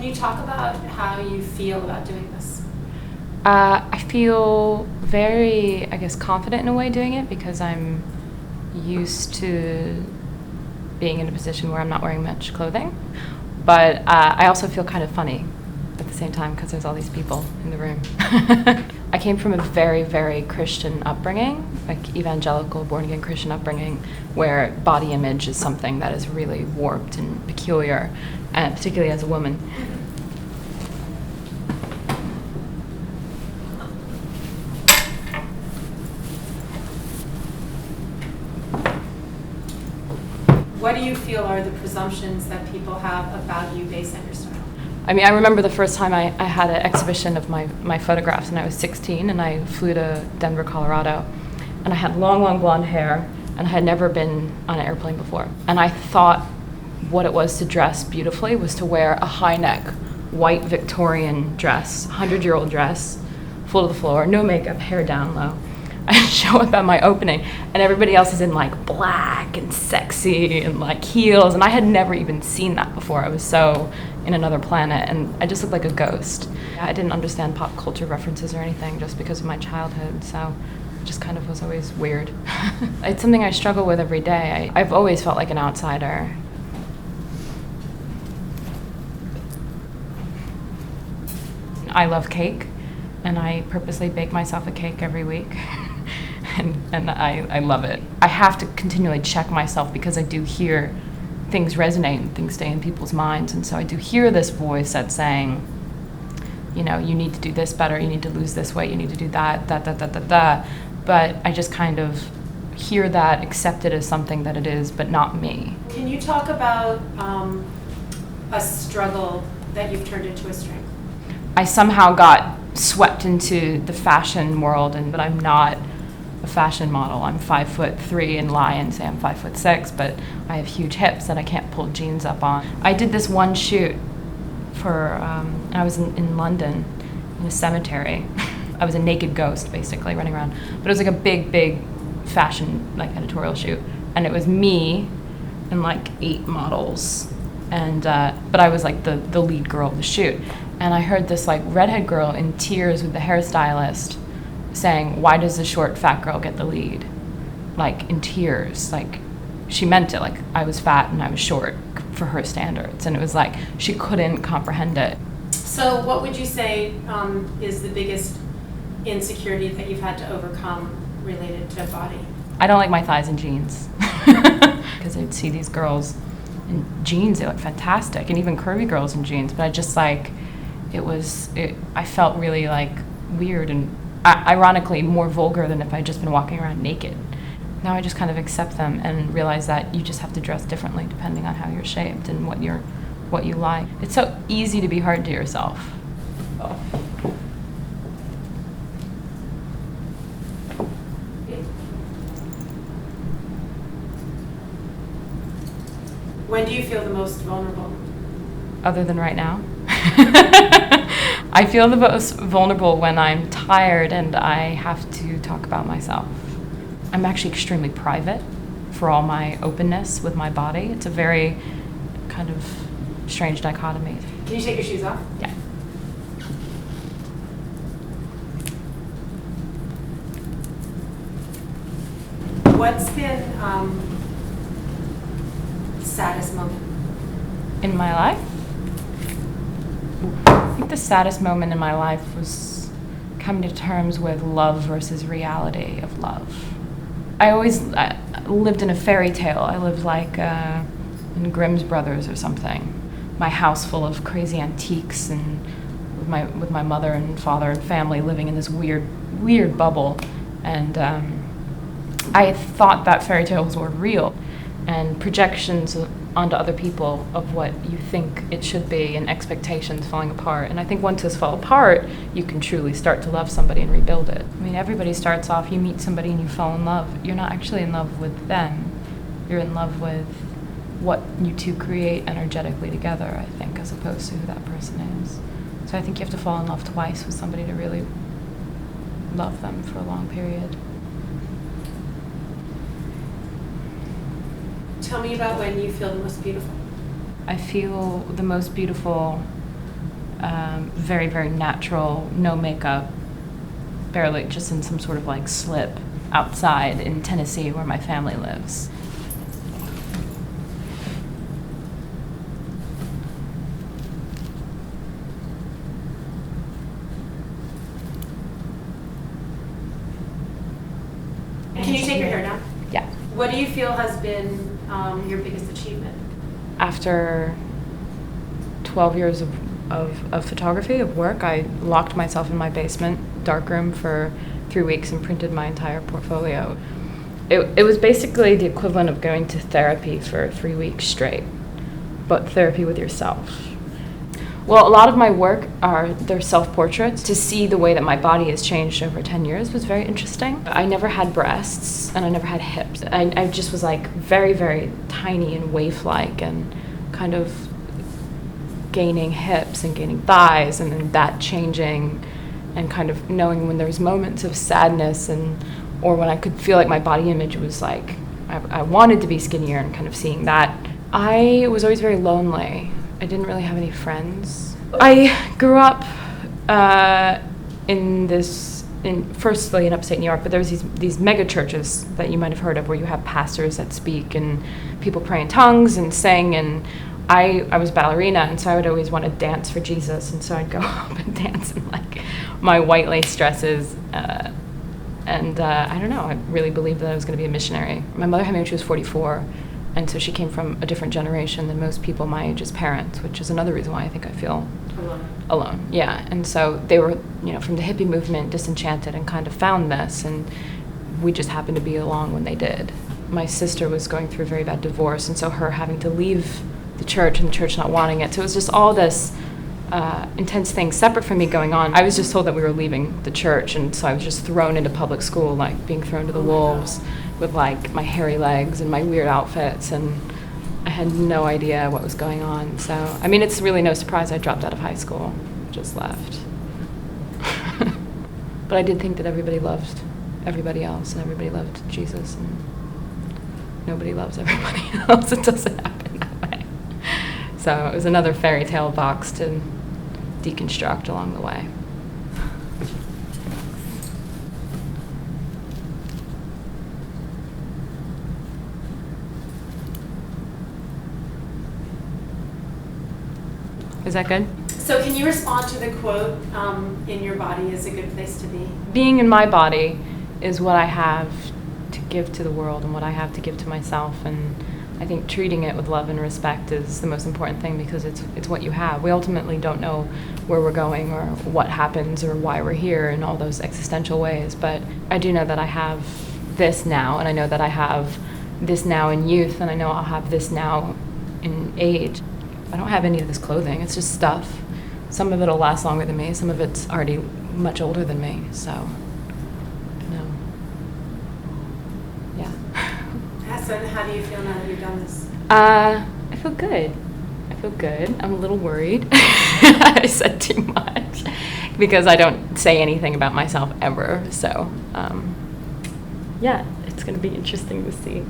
Can you talk about how you feel about doing this? I feel very, I guess, confident in a way doing it because I'm used to being in a position where I'm not wearing much clothing. But I also feel kind of funny at the same time because there's all these people in the room. I came from a very, very Christian upbringing, like evangelical, born-again Christian upbringing, where body image is something that is really warped and peculiar, and particularly as a woman. What do you feel are the presumptions that people have about you based on your style? I mean, I remember the first time I had an exhibition of my photographs, and I was 16, and I flew to Denver, Colorado, and I had long, long blonde hair, and I had never been on an airplane before. And I thought what it was to dress beautifully was to wear a high-neck, white Victorian dress, 100-year-old dress, full to the floor, no makeup, hair down low. I show up at my opening, and everybody else is in like black and sexy and like heels, and I had never even seen that before. I was so in another planet, and I just looked like a ghost. I didn't understand pop culture references or anything just because of my childhood, so it just kind of was always weird. It's something I struggle with every day. I've always felt like an outsider. I love cake, and I purposely bake myself a cake every week. And I love it. I have to continually check myself because I do hear things resonate and things stay in people's minds. And so I do hear this voice that's saying, you know, you need to do this better, you need to lose this weight, you need to do that. But I just kind of hear that, accept it as something that it is, but not me. Can you talk about a struggle that you've turned into a strength? I somehow got swept into the fashion world, but I'm not a fashion model. I'm 5'3" and lie and say I'm 5'6", but I have huge hips that I can't pull jeans up on. I did this one shoot for, I was in London in a cemetery. I was a naked ghost basically running around, but it was like a big fashion like editorial shoot, and it was me and like 8 models, and but I was like the lead girl of the shoot, and I heard this like redhead girl in tears with the hairstylist saying, "Why does the short fat girl get the lead?" Like in tears, like she meant it, like I was fat and I was short for her standards, and it was like she couldn't comprehend it. So what would you say is the biggest insecurity that you've had to overcome related to body? I don't like my thighs in jeans because I'd see these girls in jeans, they look fantastic, and even curvy girls in jeans, but I just like I felt really like weird and ironically more vulgar than if I'd just been walking around naked. Now I just kind of accept them and realize that you just have to dress differently depending on how you're shaped and what you like. It's so easy to be hard to yourself. When do you feel the most vulnerable? Other than right now? I feel the most vulnerable when I'm tired and I have to talk about myself. I'm actually extremely private for all my openness with my body. It's a very kind of strange dichotomy. Can you take your shoes off? Yeah. What's been the saddest moment in my life? I think the saddest moment in my life was coming to terms with love versus reality of love. I always lived in a fairy tale. I lived like in Grimm's Brothers or something. My house full of crazy antiques, and with my mother and father and family living in this weird bubble. And I thought that fairy tales were real, and projections onto other people of what you think it should be, and expectations falling apart. And I think once those fall apart, you can truly start to love somebody and rebuild it. I mean, everybody starts off, you meet somebody and you fall in love. You're not actually in love with them. You're in love with what you two create energetically together, I think, as opposed to who that person is. So I think you have to fall in love twice with somebody to really love them for a long period. Tell me about when you feel the most beautiful. I feel the most beautiful very, very natural, no makeup, barely just in some sort of like slip outside in Tennessee where my family lives. Can you take your hair down? Yeah. What do you feel has been your biggest achievement? After 12 years of photography, of work, I locked myself in my basement darkroom for 3 weeks and printed my entire portfolio. It was basically the equivalent of going to therapy for 3 weeks straight, but therapy with yourself. Well, a lot of my work they're self-portraits. To see the way that my body has changed over 10 years was very interesting. I never had breasts and I never had hips. I just was like very, very tiny and waif-like and kind of gaining hips and gaining thighs and then that changing and kind of knowing when there was moments of sadness or when I could feel like my body image was like, I wanted to be skinnier and kind of seeing that. I was always very lonely. I didn't really have any friends. I grew up firstly in upstate New York, but there was these mega churches that you might have heard of where you have pastors that speak and people pray in tongues and sing, and I was ballerina, and so I would always want to dance for Jesus, and so I'd go up and dance in like my white lace dresses, and I don't know, I really believed that I was going to be a missionary. My mother had me when she was 44, and so she came from a different generation than most people my age's parents, which is another reason why I think I feel alone. Yeah, and so they were, from the hippie movement, disenchanted and kind of found this, and we just happened to be along when they did. My sister was going through a very bad divorce, and so her having to leave the church and the church not wanting it. So it was just all this intense thing separate from me going on. I was just told that we were leaving the church, and so I was just thrown into public school, like being thrown to the wolves with like my hairy legs and my weird outfits, and I had no idea what was going on. So, I mean, it's really no surprise I dropped out of high school, just left. But I did think that everybody loved everybody else, and everybody loved Jesus, and nobody loves everybody else. It doesn't happen that way. So it was another fairy tale box to deconstruct along the way. Is that good? So can you respond to the quote, in your body is a good place to be? Being in my body is what I have to give to the world and what I have to give to myself, and I think treating it with love and respect is the most important thing, because it's what you have. We ultimately don't know where we're going or what happens or why we're here in all those existential ways, but I do know that I have this now, and I know that I have this now in youth, and I know I'll have this now in age. I don't have any of this clothing, it's just stuff. Some of it'll last longer than me, some of it's already much older than me, so, no. Yeah. Hassan, how do you feel now that you've done this? I feel good. I'm a little worried. I said too much because I don't say anything about myself ever, so, yeah, it's gonna be interesting to see.